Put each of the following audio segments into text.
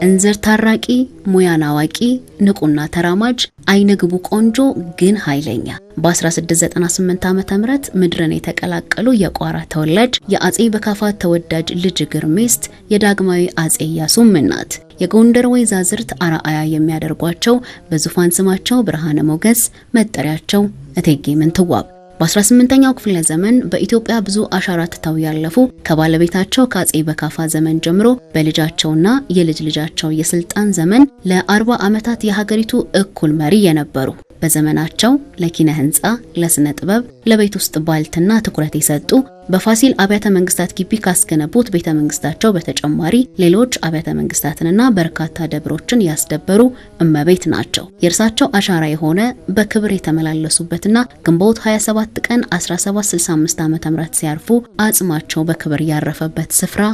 እንዝር ታራቂ ሙያን አዋቂ ንቁና ተራማጅ አይነግቡ ቆንጆ ግን ኃይለኛ በ1698 ዓመተ ምህረት ምድርን የተቀላቀሉ የቋራ ተወላጅ የአጼ በካፋ ተወዳጅ ልጅ ግርሜስት የዳግማዊ አጼ ኢያሱም እናት የጎንደር ወይዛዝርት አርአያ የሚያደርጓቸው በዙፋን ስማቸው ብርሃነ ሞገስ መጠሪያቸው እቴጌ ምንትዋብ በ18ኛው ክፍለ ዘመን በኢትዮጵያ ብዙ አሻራት ተው ያለፉ ከባለቤታቸው ከአጼ በካፋ ዘመን ጀምሮ በልጃቸውና የልጅ ልጃቸው የስልጣን ዘመን ለ40 ዓመታት የሀገሪቱ እኩል መሪ የነበሩ በዘመናቸው ለኪነ ህንጻ ለስነ ጥበብ ለቤት ውስጥ ባልትና ትኩረት የሰጡ በፋሲል አብያተ መንግስታት ግቢ ካስገነቡት ቤተ መንግስታቸው በተጨማሪ ሌሎች አብያተ መንግስታትንና በርካታ ደብሮችን ያስደበሩ እመቤት ናቸው። የእርሳቸው አሻራ የሆነ በክብር የተመላለሱበትና ግንቦት 27 ቀን 1765 ዓ.ም ሲያርፉ አጽማቸው በክብር ያረፈበት ስፍራ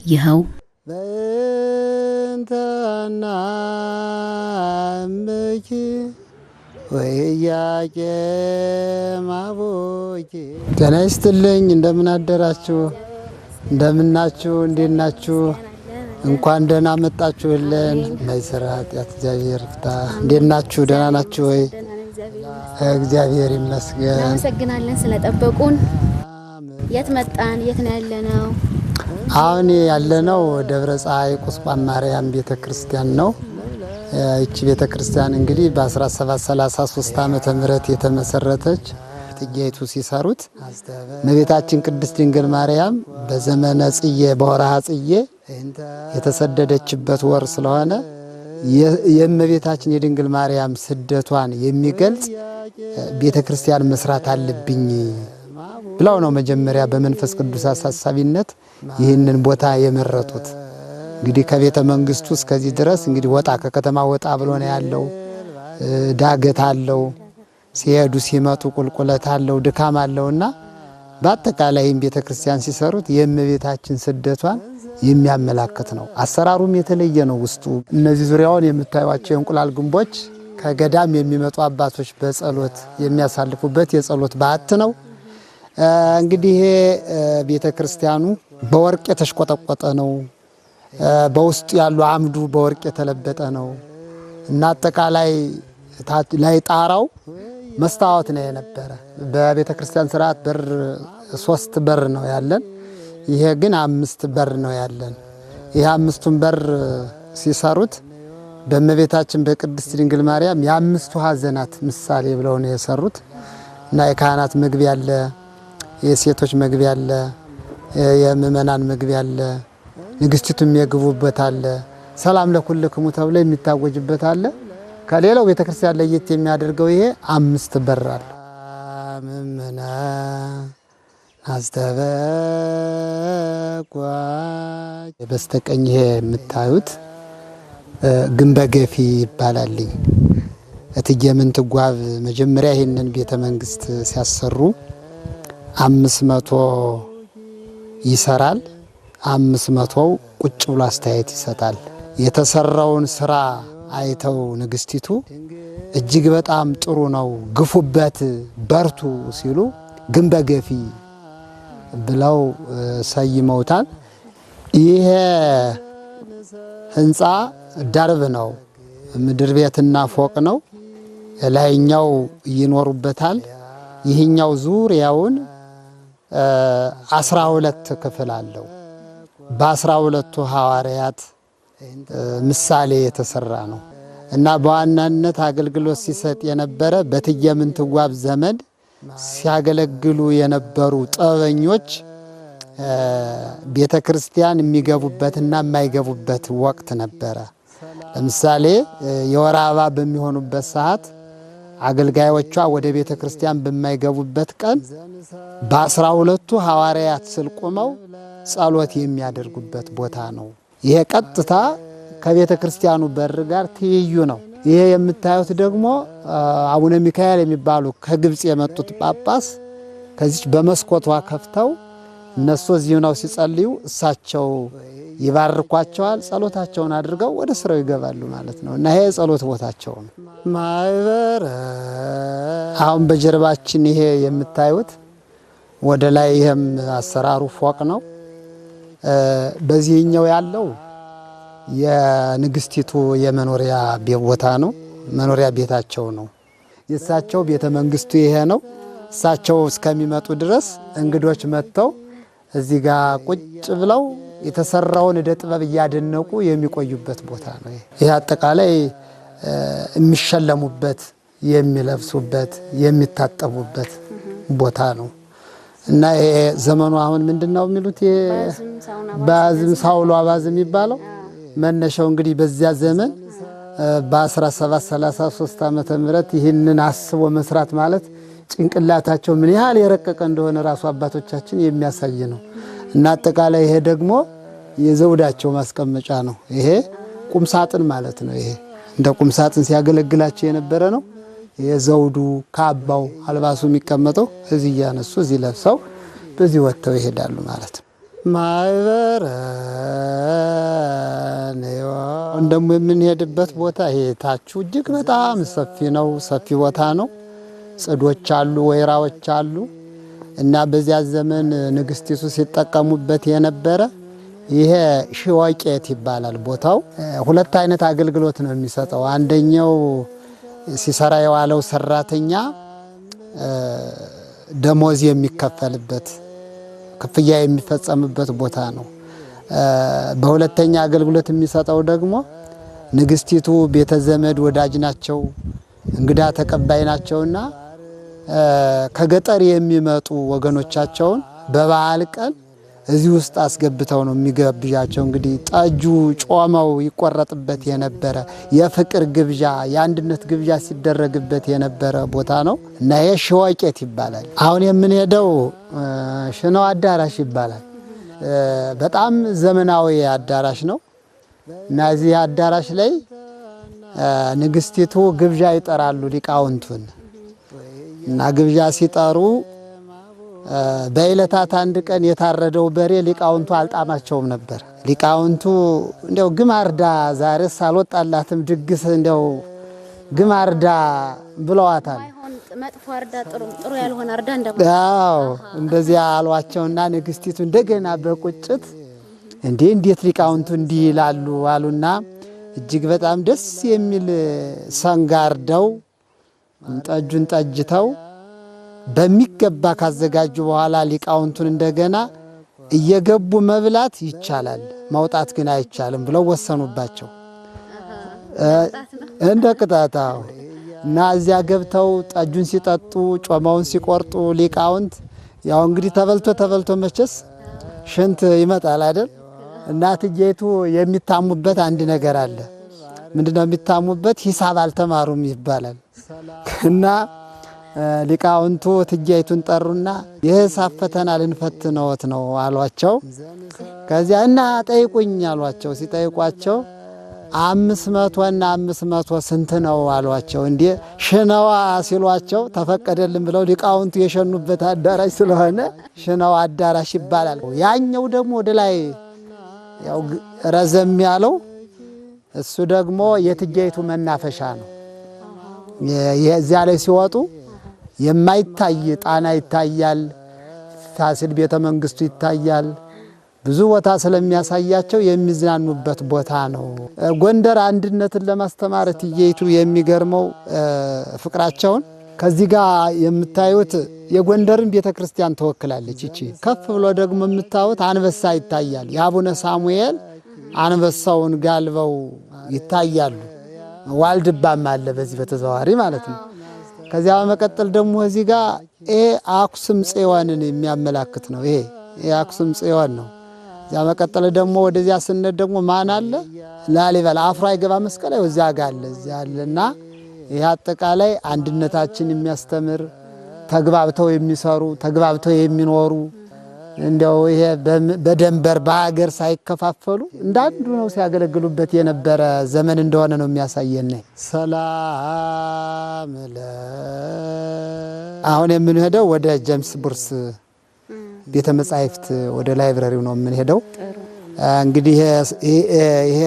ይኸው ወያቄ ማቦቂ ጤና ይስጥልኝ። እንደምን አደራችሁ? እንደምናችሁ? እንዴት ናችሁ? እንኳን ደህና መጣችሁልን። ማይሰራ ኃጢአት እግዚአብሔር ፍታ። እንዴት ናችሁ? ደህና ናችሁ ወይ? እግዚአብሔር ይመስገን። እናመሰግናለን ስለጠበቁን። የት መጣን? የት ነው ያለነው? አሁን ያለነው ደብረ ፀሐይ ቁስቋም ማርያም ቤተክርስቲያን ነው። እቺ ቤተክርስቲያን እንግዲህ በ1733 ዓመተ ምህረት የተመሰረተች ጥጌቱ ሲሰሩት እመቤታችን ቅድስት ድንግል ማርያም በዘመነ ጽዬ በወርሃ ጽዬ የተሰደደችበት ወር ስለሆነ የእመቤታችን የድንግል ማርያም ስደቷን የሚገልጽ ቤተክርስቲያን መስራት አለብኝ ብለው ነው መጀመሪያ በመንፈስ ቅዱስ አሳሳቢነት ይህንን ቦታ የመረጡት። እንግዲህ ከቤተ መንግስቱ እስከዚህ ድረስ እንግዲህ ወጣ ከከተማ ወጣ ብሎ ነው ያለው። ዳገት አለው፣ ሲሄዱ ሲመጡ ቁልቁለት አለው፣ ድካም አለውና በአጠቃላይ ቤተክርስቲያን ሲሰሩት የእመቤታችን ስደቷን የሚያመላክት ነው። አሰራሩም የተለየ ነው። ውስጡ እነዚህ ዙሪያውን የምታዩዋቸው የእንቁላል ግንቦች ከገዳም የሚመጡ አባቶች በጸሎት የሚያሳልፉበት የጸሎት በዓት ነው። እንግዲህ ይሄ ቤተክርስቲያኑ በወርቅ የተሽቆጠቆጠ ነው። በውስጥ ያሉ አምዱ በወርቅ የተለበጠ ነው እና አጠቃላይ ላይ ጣራው መስታወት ነው የነበረ። በቤተክርስቲያን ስርዓት በር 3 በር ነው ያለን። ይሄ ግን 5 በር ነው ያለን። ይሄ 5ቱን በር ሲሰሩት በእመቤታችን በቅድስት ድንግል ማርያም የ5ቱ ሐዘናት ምሳሌ ብለው ነው የሰሩት እና የካህናት መግቢያ አለ፣ የሴቶች መግቢያ አለ፣ የምእመናን መግቢያ አለ፣ ንግስቲቱም የግቡበት አለ፣ ሰላም ለኩልክሙ ተብሎ የሚታወጅበት አለ። ከሌላው ቤተክርስቲያን ለየት የሚያደርገው ይሄ 5 በር አለ። ምምና አስተበቋ በስተቀኝ ይሄ የምታዩት ግንበ ገፊ ይባላል። እቴጌ ምንትዋብ መጀመሪያ ይሄንን ቤተ መንግስት ሲያሰሩ 500 ይሰራል። 500ው ቁጭ ብሎ አስተያየት ይሰጣል። የተሰራውን ስራ አይተው ንግስቲቱ እጅግ በጣም ጥሩ ነው፣ ግፉበት፣ በርቱ ሲሉ ግንበ ገፊ ብለው ሰይመውታል። ይሄ ህንፃ ደርብ ነው፣ ምድር ቤትና ፎቅ ነው። ላይኛው ይኖሩበታል። ይህኛው ዙሪያውን 12 ክፍል አለው። በ12ቱ ሐዋርያት ምሳሌ የተሰራ ነው እና በዋናነት አገልግሎት ሲሰጥ የነበረ በእቴጌ ምንትዋብ ዘመን ሲያገለግሉ የነበሩ ጥበበኞች ቤተክርስቲያን የሚገቡበትና የማይገቡበት ወቅት ነበረ። ለምሳሌ የወር አበባ በሚሆኑበት ሰዓት አገልጋዮቿ ወደ ቤተክርስቲያን በማይገቡበት ቀን በ12ቱ ሐዋርያት ስር ቆመው ጸሎት የሚያደርጉበት ቦታ ነው። ይሄ ቀጥታ ከቤተክርስቲያኑ በር ጋር ትይዩ ነው። ይሄ የምታዩት ደግሞ አቡነ ሚካኤል የሚባሉ ከግብጽ የመጡት ጳጳስ ከዚህ በመስኮቷ ከፍተው እነሱ እዚሁ ነው ሲጸልዩ፣ እሳቸው ይባርኳቸዋል። ጸሎታቸውን አድርገው ወደ ስራው ይገባሉ ማለት ነው እና ይሄ ጸሎት ቦታቸው ነው። ማይበረ አሁን በጀርባችን ይሄ የምታዩት ወደ ላይ ይሄም አሰራሩ ፎቅ ነው። በዚህኛው ያለው የንግስቲቱ የመኖሪያ ቦታ ነው። መኖሪያ ቤታቸው ነው። የእሳቸው ቤተ መንግስቱ ይሄ ነው። እሳቸው እስከሚመጡ ድረስ እንግዶች መጥተው እዚህ ጋር ቁጭ ብለው የተሰራውን ዕደ ጥበብ እያደነቁ የሚቆዩበት ቦታ ነው። ይሄ አጠቃላይ የሚሸለሙበት፣ የሚለብሱበት፣ የሚታጠቡበት ቦታ ነው እና ይሄ ዘመኑ አሁን ምንድነው የሚሉት ባዝም ሳውሎ አባዝም የሚባለው መነሻው እንግዲህ በዚያ ዘመን በ1733 ዓመተ ምህረት ይህንን አስቦ መስራት ማለት ጭንቅላታቸው ምን ያህል የረቀቀ እንደሆነ ራሱ አባቶቻችን የሚያሳይ ነው እና አጠቃላይ ይሄ ደግሞ የዘውዳቸው ማስቀመጫ ነው። ይሄ ቁምሳጥን ማለት ነው። ይሄ እንደ ቁምሳጥን ሲያገለግላቸው የነበረ ነው። የዘውዱ ካባው አልባሱ የሚቀመጠው እዚህ ያነሱ እዚህ ለብሰው በዚህ ወጥተው ይሄዳሉ ማለት ነው። ማይበረ ነው እንደም የምንሄድበት ቦታ ይሄ ታቹ እጅግ በጣም ሰፊ ነው። ሰፊ ቦታ ነው። ጽዶች አሉ፣ ወይራዎች አሉ እና በዚያ ዘመን ንግስቲቱ ሲጠቀሙበት የነበረ ይሄ ሽወቄት ይባላል። ቦታው ሁለት አይነት አገልግሎት ነው የሚሰጠው። አንደኛው ሲሰራ የዋለው ሰራተኛ ደሞዝ የሚከፈልበት ክፍያ የሚፈጸምበት ቦታ ነው። በሁለተኛ አገልግሎት የሚሰጠው ደግሞ ንግስቲቱ ቤተ ዘመድ ወዳጅ ናቸው፣ እንግዳ ተቀባይ ናቸውና ከገጠር የሚመጡ ወገኖቻቸውን በበዓል ቀን እዚህ ውስጥ አስገብተው ነው የሚጋብዣቸው። እንግዲህ ጠጁ ጮመው ይቆረጥበት የነበረ የፍቅር ግብዣ፣ የአንድነት ግብዣ ሲደረግበት የነበረ ቦታ ነው እና ይሄ ሽወቄት ይባላል። አሁን የምንሄደው ሽነው አዳራሽ ይባላል። በጣም ዘመናዊ አዳራሽ ነው እና እዚህ አዳራሽ ላይ ንግስቲቱ ግብዣ ይጠራሉ ሊቃውንቱን እና ግብዣ ሲጠሩ በዕለታት አንድ ቀን የታረደው በሬ ሊቃውንቱ አልጣማቸውም ነበር። ሊቃውንቱ እንደው ግማርዳ ዛሬስ አልወጣላትም ድግስ እንደው ግማርዳ ብለዋታል። መጥፎ አርዳ ጥሩ ያልሆነ አርዳ እንደዚያ አሏቸውና ንግስቲቱ እንደገና በቁጭት እንዴት ሊቃውንቱ እንዲህ ይላሉ አሉና እጅግ በጣም ደስ የሚል ሰንጋርደው ጠጁን ጠጅተው በሚገባ ካዘጋጁ በኋላ ሊቃውንቱን እንደገና እየገቡ መብላት ይቻላል፣ መውጣት ግን አይቻልም ብለው ወሰኑባቸው። እንደ ቅጣታው እና እዚያ ገብተው ጠጁን ሲጠጡ ጮማውን ሲቆርጡ ሊቃውንት ያው እንግዲህ ተበልቶ መቸስ ሽንት ይመጣል አይደል? እናትዬቱ የሚታሙበት አንድ ነገር አለ። ምንድነው የሚታሙበት? ሂሳብ አልተማሩም ይባላል እና ሊቃውንቱ ትጄይቱን ጠሩና የሂሳብ ፈተና ልንፈትነዎት ነው አሏቸው። ከዚያ እና ጠይቁኝ አሏቸው። ሲጠይቋቸው 500 እና 500 ስንት ነው አሏቸው። እንዴ ሽነዋ ሲሏቸው ተፈቀደልን ብለው ሊቃውንቱ የሸኑበት አዳራሽ ስለሆነ ሽነዋ አዳራሽ ይባላል። ያኛው ደግሞ ወደ ላይ ያው ረዘም ያለው እሱ ደግሞ የትጄይቱ መናፈሻ ነው። የዚያ ላይ ሲወጡ የማይታይ ጣና ይታያል፣ ፋሲል ቤተ መንግስቱ ይታያል። ብዙ ቦታ ስለሚያሳያቸው የሚዝናኑበት ቦታ ነው። ጎንደር አንድነትን ለማስተማር ትጄይቱ የሚገርመው ፍቅራቸውን ከዚህ ጋር የምታዩት የጎንደርን ቤተክርስቲያን ተወክላለች። እቺ ከፍ ብሎ ደግሞ የምታዩት አንበሳ ይታያል። የአቡነ ሳሙኤል አንበሳውን ጋልበው ይታያሉ። ዋልድባም አለ በዚህ በተዘዋዋሪ ማለት ነው። ከዚያ በመቀጠል ደግሞ እዚህ ጋር አክሱም ጽዮንን የሚያመላክት ነው። ይሄ አክሱም ጽዮን ነው። እዚያ መቀጠል ደግሞ ወደዚያ ስንሄድ ደግሞ ማን አለ? ላሊበላ አፍሮ አይገባ መስቀል እዚያ ጋር አለ። እዚያ አለና ይሄ አጠቃላይ አንድነታችን የሚያስተምር ተግባብተው የሚሰሩ ተግባብተው የሚኖሩ እንደው ይሄ በደንበር በሀገር ሳይከፋፈሉ እንዳንዱ ነው ሲያገለግሉበት የነበረ ዘመን እንደሆነ ነው የሚያሳየን። ሰላም አሁን የምንሄደው ወደ ጀምስ ቡርስ ቤተ መጻሕፍት ወደ ላይብረሪው ነው የምንሄደው። እንግዲህ ይሄ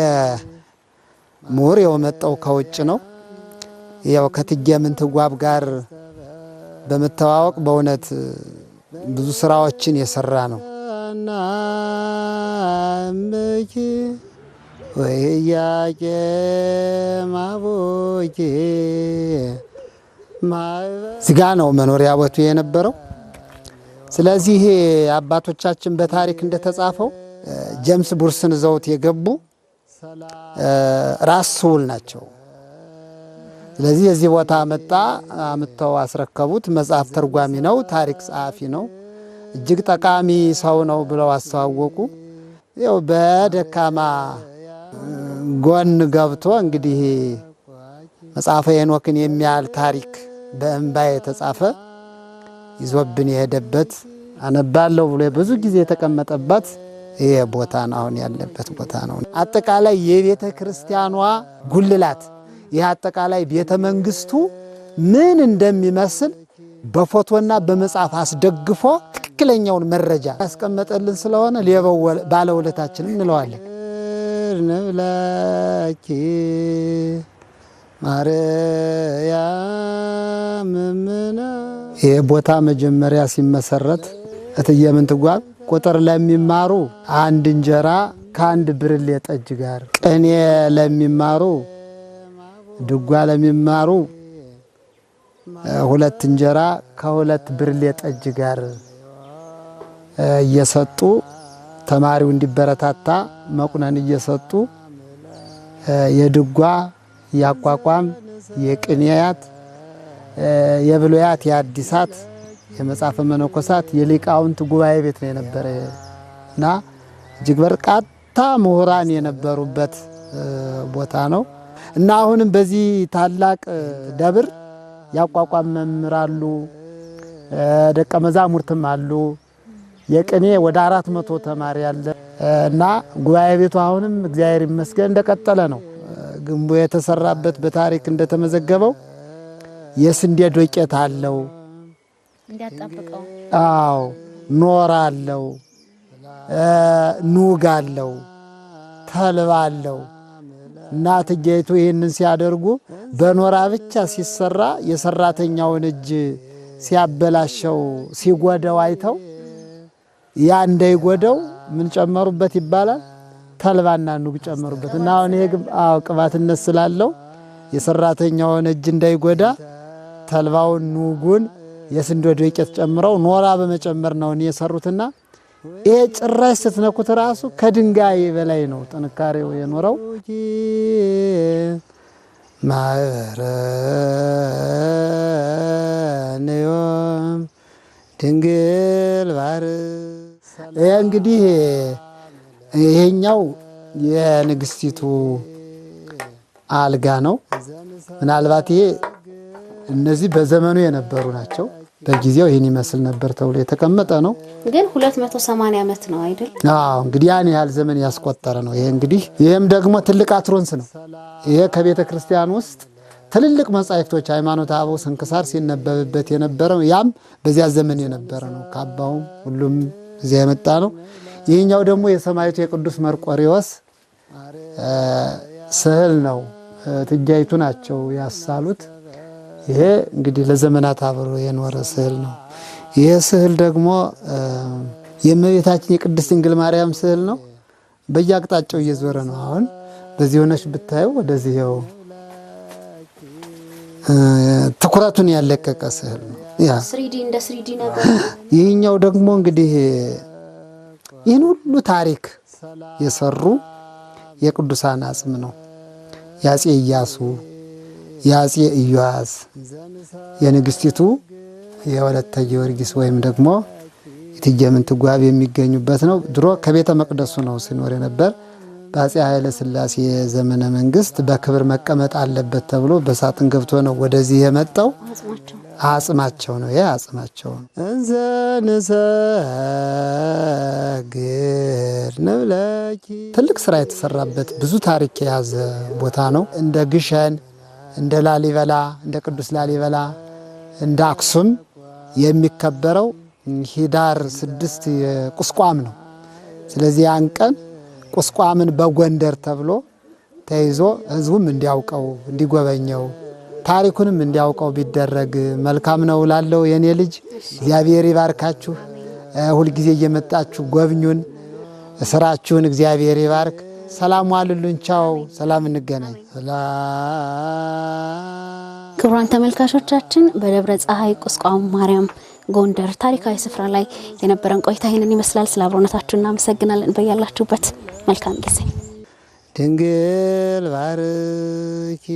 ምሁር የመጣው ከውጭ ነው። ያው ከእቴጌ ምንትዋብ ጋር በመተዋወቅ በእውነት ብዙ ስራዎችን የሰራ ነው። እምኪ ወያቄ ማቦኪ ስጋ ነው መኖሪያ ቦቱ የነበረው። ስለዚህ አባቶቻችን በታሪክ እንደተጻፈው ጀምስ ቡርስን ዘውት የገቡ ራስ ስውል ናቸው። ስለዚህ የዚህ ቦታ መጣ አምጥተው አስረከቡት። መጽሐፍ ተርጓሚ ነው፣ ታሪክ ጸሐፊ ነው፣ እጅግ ጠቃሚ ሰው ነው ብለው አስተዋወቁ። ያው በደካማ ጎን ገብቶ እንግዲህ መጽሐፈ ሄኖክን የሚያህል ታሪክ በእንባ የተጻፈ ይዞብን የሄደበት አነባለሁ ብሎ ብዙ ጊዜ የተቀመጠበት ይሄ ቦታ ነው፣ አሁን ያለበት ቦታ ነው። አጠቃላይ የቤተ ክርስቲያኗ ጉልላት ይህ አጠቃላይ ቤተ መንግስቱ ምን እንደሚመስል በፎቶና በመጽሐፍ አስደግፎ ትክክለኛውን መረጃ ያስቀመጠልን ስለሆነ ሌባው ባለውለታችንን እንለዋለን። ነብላኪ ማርያም ምና ይሄ ቦታ መጀመሪያ ሲመሰረት እትዬ ምንትጓብ ቁጥር ለሚማሩ አንድ እንጀራ ከአንድ ብርሌ ጠጅ ጋር፣ ቅኔ ለሚማሩ ድጓ ለሚማሩ ሁለት እንጀራ ከሁለት ብርሌ ጠጅ ጋር እየሰጡ ተማሪው እንዲበረታታ መቁነን እየሰጡ የድጓ ያቋቋም የቅኔያት የብሉያት የአዲሳት የመጽሐፈ መነኮሳት የሊቃውንት ጉባኤ ቤት ነው የነበረ እና እጅግ በርካታ ምሁራን የነበሩበት ቦታ ነው እና አሁንም በዚህ ታላቅ ደብር ያቋቋም መምህር አሉ፣ ደቀ መዛሙርትም አሉ። የቅኔ ወደ 400 ተማሪ አለ እና ጉባኤ ቤቱ አሁንም እግዚአብሔር ይመስገን እንደቀጠለ ነው። ግንቡ የተሰራበት በታሪክ እንደተመዘገበው የስንዴ ዶቄት አለው እንዲያጣብቀው። አዎ ኖራ አለው፣ ኑግ አለው፣ ተልባ አለው። እናትጌቱ ይህንን ሲያደርጉ በኖራ ብቻ ሲሰራ የሰራተኛውን እጅ ሲያበላሸው ሲጎደው አይተው ያ እንዳይጎደው ምን ጨመሩበት ይባላል? ተልባና ኑግ ጨመሩበት እና አሁን ይሄ ቅባትነት ስላለው የሰራተኛውን እጅ እንዳይጎዳ ተልባውን ኑጉን የስንዴ ዱቄት ጨምረው ኖራ በመጨመር ነው የሰሩትና ይሄ ጭራሽ ስትነኩት ራሱ ከድንጋይ በላይ ነው ጥንካሬው የኖረው። ማረኔዮም ድንግል ባር እንግዲህ ይሄኛው የንግስቲቱ አልጋ ነው። ምናልባት ይሄ እነዚህ በዘመኑ የነበሩ ናቸው። በጊዜው ይሄን ይመስል ነበር ተብሎ የተቀመጠ ነው። ግን 280 ዓመት ነው አይደል? አዎ እንግዲህ ያን ያህል ዘመን ያስቆጠረ ነው። ይሄ እንግዲህ ይሄም ደግሞ ትልቅ አትሮንስ ነው። ይሄ ከቤተ ክርስቲያን ውስጥ ትልልቅ መጻሕፍቶች ሃይማኖተ አበው ስንክሳር ሲነበብበት የነበረው ያም በዚያ ዘመን የነበረ ነው። ካባውም ሁሉም እዚያ የመጣ ነው። ይሄኛው ደግሞ የሰማዕቱ የቅዱስ መርቆሬዎስ ስዕል ነው። ትጃይቱ ናቸው ያሳሉት። ይሄ እንግዲህ ለዘመናት አብሮ የኖረ ስዕል ነው። ይሄ ስዕል ደግሞ የእመቤታችን የቅድስት ድንግል ማርያም ስዕል ነው። በየአቅጣጫው እየዞረ ነው። አሁን በዚህ ሆነሽ ብታየው ወደዚህው ትኩረቱን ያለቀቀ ስዕል ነው። ያ 3D እንደ 3D ነገር። ይሄኛው ደግሞ እንግዲህ ይህን ሁሉ ታሪክ የሰሩ የቅዱሳን አጽም ነው። የአፄ ኢያሱ፣ የአፄ ኢዮአስ፣ የንግስቲቱ የወለተ ጊዮርጊስ ወይም ደግሞ እቴጌ ምንትጓብ የሚገኙበት ነው። ድሮ ከቤተ መቅደሱ ነው ሲኖር የነበር። በአፄ ኃይለ ሥላሴ ዘመነ መንግስት በክብር መቀመጥ አለበት ተብሎ በሳጥን ገብቶ ነው ወደዚህ የመጣው። አጽማቸው ነው። ይሄ አጽማቸው ነው። እንዘ ንሰግድ ንብለኪ ትልቅ ስራ የተሰራበት ብዙ ታሪክ የያዘ ቦታ ነው። እንደ ግሸን፣ እንደ ላሊበላ፣ እንደ ቅዱስ ላሊበላ፣ እንደ አክሱም የሚከበረው ሂዳር 6 ቁስቋም ነው። ስለዚህ ያን ቀን ቁስቋምን በጎንደር ተብሎ ተይዞ ህዝቡም እንዲያውቀው እንዲጎበኘው ታሪኩንም እንዲያውቀው ቢደረግ መልካም ነው ላለው የኔ ልጅ እግዚአብሔር ይባርካችሁ። ሁልጊዜ እየመጣችሁ ጎብኙን። ስራችሁን እግዚአብሔር ይባርክ። ሰላም ዋሉልን። ቻው። ሰላም እንገናኝ። ክቡራን ተመልካቾቻችን በደብረ ፀሐይ ቁስቋም ማርያም ጎንደር ታሪካዊ ስፍራ ላይ የነበረን ቆይታ ይህንን ይመስላል። ስለ አብሮነታችሁ እናመሰግናለን። በያላችሁበት መልካም ጊዜ። ድንግል ባርኪ